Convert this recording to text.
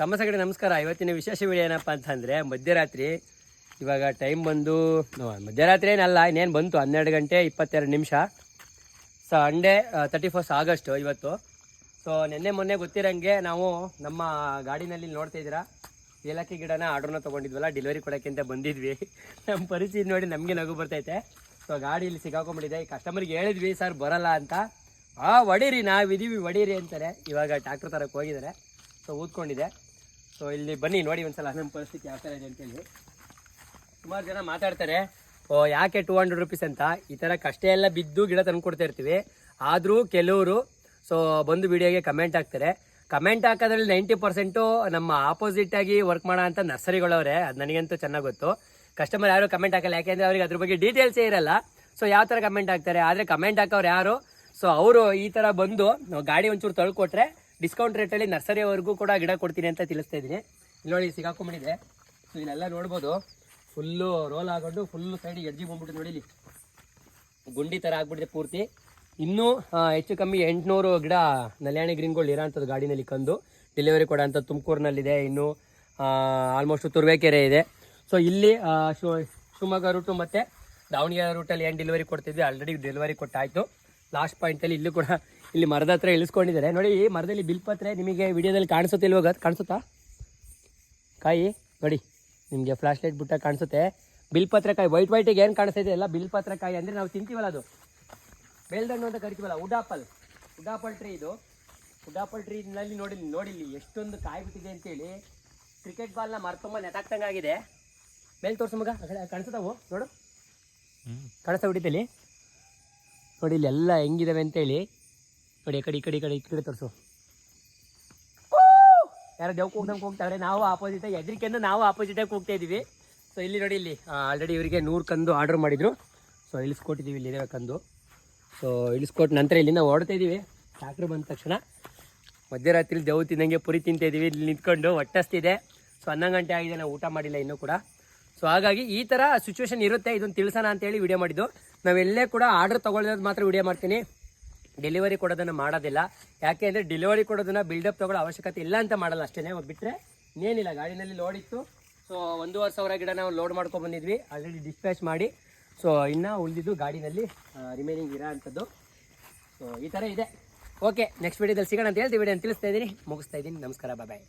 ಸಮಸ್ಯೆಗಳಿಗೆ ನಮಸ್ಕಾರ. ಇವತ್ತಿನ ವಿಶೇಷ ವಿಡಿಯೋ ಏನಪ್ಪ ಅಂತಂದರೆ ಮಧ್ಯರಾತ್ರಿ. ಇವಾಗ ಟೈಮ್ ಬಂದು ಮಧ್ಯರಾತ್ರಿ ಏನಲ್ಲ, ಇನ್ನೇನು ಬಂತು 12 ಗಂಟೆ 22 ನಿಮಿಷ. ಸಂಡೇ 31 ಆಗಸ್ಟ್ ಇವತ್ತು. ಸೊ ನಿನ್ನೆ ಮೊನ್ನೆ ಗೊತ್ತಿರೋಂಗೆ ನಾವು ನಮ್ಮ ಗಾಡಿನಲ್ಲಿ ನೋಡ್ತಾ ಇದ್ದೀರಾ ಏಲಕ್ಕಿ ಗಿಡನ ಆರ್ಡ್ರನ್ನ ತೊಗೊಂಡಿದ್ವಲ್ಲ, ಡೆಲಿವರಿ ಕೊಡೋಕ್ಕೆ ಅಂತ ಬಂದಿದ್ವಿ. ನಮ್ಮ ಪರಿಸ್ಥಿತಿ ನೋಡಿ ನಮಗೆ ನಗು ಬರ್ತೈತೆ. ಸೊ ಗಾಡಿ ಇಲ್ಲಿ ಸಿಗಾಕೊಂಡ್ಬಿಟ್ಟಿದೆ. ಈ ಕಸ್ಟಮರ್ಗೆ ಹೇಳಿದ್ವಿ ಸರ್ ಬರಲ್ಲ ಅಂತ. ಹೊಡೀರಿ ನಾವಿದ್ದೀವಿ ಹೊಡೀರಿ ಅಂತಾರೆ. ಇವಾಗ ಟ್ಯಾಕ್ಟ್ರ್ ತರಕ್ಕೆ ಹೋಗಿದ್ದಾರೆ. ಸೊ ಊದ್ಕೊಂಡಿದೆ. ಸೊ ಇಲ್ಲಿ ಬನ್ನಿ ನೋಡಿ ಒಂದ್ಸಲ ನಮ್ಮ ಪರಿಸ್ಥಿತಿ ಯಾವ ಥರ ಇದೆ ಅಂತೇಳಿ. ಸುಮಾರು ಜನ ಮಾತಾಡ್ತಾರೆ, ಯಾಕೆ 200 ರುಪೀಸ್ ಅಂತ. ಈ ಥರ ಕಷ್ಟ ಎಲ್ಲ ಬಿದ್ದು ಗಿಡ ತಂದು ಕೊಡ್ತಾ ಇರ್ತೀವಿ. ಆದರೂ ಕೆಲವರು ಸೊ ಬಂದು ವಿಡಿಯೋಗೆ ಕಮೆಂಟ್ ಹಾಕ್ತಾರೆ. ಕಮೆಂಟ್ ಹಾಕೋದ್ರಲ್ಲಿ 90% ನಮ್ಮ ಆಪೋಸಿಟಾಗಿ ವರ್ಕ್ ಮಾಡೋ ಅಂಥ ನರ್ಸರಿಗಳವ್ರೆ. ಅದು ನನಗಂತೂ ಚೆನ್ನಾಗಿ ಗೊತ್ತು. ಕಸ್ಟಮರ್ ಯಾರು ಕಮೆಂಟ್ ಹಾಕಲ್ಲ, ಯಾಕೆಂದರೆ ಅವ್ರಿಗೆ ಅದ್ರ ಬಗ್ಗೆ ಡೀಟೇಲ್ಸೇ ಇರಲ್ಲ. ಸೊ ಯಾವ ಥರ ಕಮೆಂಟ್ ಹಾಕ್ತಾರೆ. ಆದರೆ ಕಮೆಂಟ್ ಹಾಕೋರು ಯಾರು, ಸೊ ಅವರು ಈ ಥರ ಬಂದು ಗಾಡಿ ಒಂಚೂರು ತಳ್ಕೊಟ್ರೆ ಡಿಸ್ಕೌಂಟ್ ರೇಟಲ್ಲಿ ನರ್ಸರಿವರೆಗೂ ಕೂಡ ಗಿಡ ಕೊಡ್ತೀನಿ ಅಂತ ತಿಳಿಸ್ತಾ ಇದ್ದೀನಿ. ಇಲ್ಲಿ ನೋಡಿ ಸಿಗಾಕೊಂಡ್ಬಿಟ್ಟಿದೆ. ಸೊ ಇಲ್ಲೆಲ್ಲ ನೋಡ್ಬೋದು, ಫುಲ್ಲು ರೋಲ್ ಆಗೊಂಡು ಫುಲ್ಲು ಸೈಡಿಗೆ ಎಡ್ಜಿಗೆ ಬಂದ್ಬಿಟ್ಟು ನೋಡಿ, ಇಲ್ಲಿ ಗುಂಡಿ ಥರ ಆಗ್ಬಿಟ್ಟಿದೆ ಪೂರ್ತಿ. ಇನ್ನೂ ಹೆಚ್ಚು ಕಮ್ಮಿ 800 ಗಿಡ ನಲ್ಯಾಣಿ ಗ್ರೀನ್ಗಳು ಇರೋಂಥದ್ದು ಗಾಡಿನಲ್ಲಿ ಕಂದು ಡೆಲಿವರಿ ಕೊಡೋಂಥ ತುಮಕೂರಿನಲ್ಲಿದೆ. ಇನ್ನು ಆಲ್ಮೋಸ್ಟ್ ತುರುವೇಕೆರೆ ಇದೆ. ಸೊ ಇಲ್ಲಿ ಶಿವಮೊಗ್ಗ ರೂಟು ಮತ್ತು ದಾವಣಗೆರೆ ರೂಟಲ್ಲಿ ಏನು ಡೆಲಿವರಿ ಕೊಡ್ತಿದ್ವಿ ಆಲ್ರೆಡಿ ಡೆಲಿವರಿ ಕೊಟ್ಟಾಯಿತು. ಲಾಸ್ಟ್ ಪಾಯಿಂಟಲ್ಲಿ ಇಲ್ಲೂ ಕೂಡ ಇಲ್ಲಿ ಮರದ ಹತ್ರ ಇಳಿಸ್ಕೊಂಡಿದ್ದಾರೆ ನೋಡಿ. ಈ ಮರದಲ್ಲಿ ಬಿಲ್ಪತ್ರೆ ನಿಮಗೆ ವಿಡಿಯೋದಲ್ಲಿ ಕಾಣಿಸುತ್ತಿಲ್ವಾಗ, ಕಾಣಿಸುತ್ತಾ ಕಾಯಿ ನೋಡಿ, ನಿಮಗೆ ಫ್ಲಾಶ್ ಲೈಟ್ ಬಿಟ್ಟಾಗ ಕಾಣಿಸುತ್ತೆ. ಬಿಲ್ಪತ್ರೆ ಕಾಯಿ ವೈಟಿಗೆ ಏನು ಕಾಣಿಸ್ತಾ ಎಲ್ಲ ಬಿಲ್ಪತ್ರೆ ಕಾಯಿ ಅಂದರೆ ನಾವು ತಿಂತೀವಲ್ಲ, ಅದು ಬೇಲ್ದಣ್ಣು ಅಂತ ಕರಿತೀವಲ್ಲ, ಉಡಾಪಲ್ ಟ್ರೀ. ಇದು ಉಡಾಪಲ್ ಟ್ರೀನಲ್ಲಿ ನೋಡಿಲ್ಲಿ ಎಷ್ಟೊಂದು ಕಾಯಿ ಬಿಟ್ಟಿದೆ ಅಂತೇಳಿ. ಕ್ರಿಕೆಟ್ ಬಾಲ್ನ ಮರ್ತೊಮ್ಮ ನೆತಾಕ್ತಂಗಾಗಿದೆ. ಮೇಲೆ ತೋರಿಸು ಮಗ, ಕಾಣಿಸ್ತಾವು ನೋಡು, ಕಾಣಿಸ್ತಾ ಬಿಟ್ಟಿದ್ದಲ್ಲಿ ನೋಡಿ. ಇಲ್ಲಿ ಎಲ್ಲ ಹೆಂಗಿದಾವೆ ಅಂತೇಳಿ ನೋಡಿ. ಈ ಕಡೆ ತೋರಿಸು. ಯಾರೋ ದೇವ್ಕೆ ಹೋಗ್ತಾರೆ. ನಾವು ಆಪೋಸಿಟಾಗಿ ಎದ್ರಿಕೆಂದು ನಾವು ಆಪೋಸಿಟಾಗಿ ಹೋಗ್ತಾ ಇದ್ದೀವಿ. ಸೊ ಇಲ್ಲಿ ನೋಡಿ, ಇಲ್ಲಿ ಆಲ್ರೆಡಿ ಇವರಿಗೆ 100 ಕಂದು ಆರ್ಡರ್ ಮಾಡಿದರು. ಸೊ ಇಳಿಸ್ಕೊಟ್ಟಿದ್ದೀವಿ, ಇಲ್ಲಿದೆ ಕಂದು. ಸೊ ಇಳಿಸ್ಕೊಟ್ಟು ನಂತರ ಇಲ್ಲಿಂದ ಓಡ್ತಾ ಇದ್ದೀವಿ. ಟ್ಯಾಕ್ಟ್ರ್ ಬಂದ ತಕ್ಷಣ ಮಧ್ಯರಾತ್ರಿ ಜವು ತಿನ್ನಂಗೆ ಪುರಿ ತಿಂತಾ ಇದ್ದೀವಿ. ಇಲ್ಲಿ ನಿಂತ್ಕೊಂಡು ಹೊಟ್ಟಸ್ತಿದೆ. ಸೊ 11 ಗಂಟೆ ಆಗಿದೆ, ನಾವು ಊಟ ಮಾಡಿಲ್ಲ ಇನ್ನೂ ಕೂಡ. ಸೊ ಹಾಗಾಗಿ ಈ ಥರ ಸಿಚುವೇಶನ್ ಇರುತ್ತೆ. ಇದನ್ನು ತಿಳಿಸೋಣ ಅಂತೇಳಿ ವಿಡಿಯೋ ಮಾಡಿದ್ದು. ನಾವೆಲ್ಲೇ ಕೂಡ ಆರ್ಡರ್ ತೊಗೊಳ್ಳೋದು ಮಾತ್ರ ವಿಡಿಯೋ ಮಾಡ್ತೀನಿ, ಡೆಲಿವರಿ ಕೊಡೋದನ್ನು ಮಾಡೋದಿಲ್ಲ. ಯಾಕೆ ಅಂದರೆ ಡೆಲಿವರಿ ಕೊಡೋದನ್ನು ಬಿಲ್ಡಪ್ ತೊಗೊಳ್ಳೋ ಅವಶ್ಯಕತೆ ಇಲ್ಲ ಅಂತ ಮಾಡಲ್ಲ, ಅಷ್ಟೇ. ಬಿಟ್ಟರೆ ಇನ್ನೇನಿಲ್ಲ. ಗಾಡಿನಲ್ಲಿ ಲೋಡ್ ಇತ್ತು. ಸೊ 1,500 ಗಿಡ ನಾವು ಲೋಡ್ ಮಾಡ್ಕೊಂಡು ಬಂದಿದ್ವಿ, ಆಲ್ರೆಡಿ ಡಿಸ್ಪ್ಯಾಚ್ ಮಾಡಿ. ಸೊ ಇನ್ನೂ ಉಳಿದಿದ್ದು ಗಾಡಿನಲ್ಲಿ ರಿಮೈನಿಂಗ್ ಇರೋ ಅಂಥದ್ದು. ಸೊ ಈ ಥರ ಇದೆ. ಓಕೆ, ನೆಕ್ಸ್ಟ್ ವಿಡಿಯೋದಲ್ಲಿ ಸಿಗೋಣ ಅಂತ ಹೇಳ್ತೀವಿ. ವಿಡಿಯೋನ ತಿಳಿಸ್ತಾ ಇದ್ದೀನಿ, ಮುಗಿಸ್ತಾ ಇದ್ದೀನಿ. ನಮಸ್ಕಾರ, ಬಾಯ್.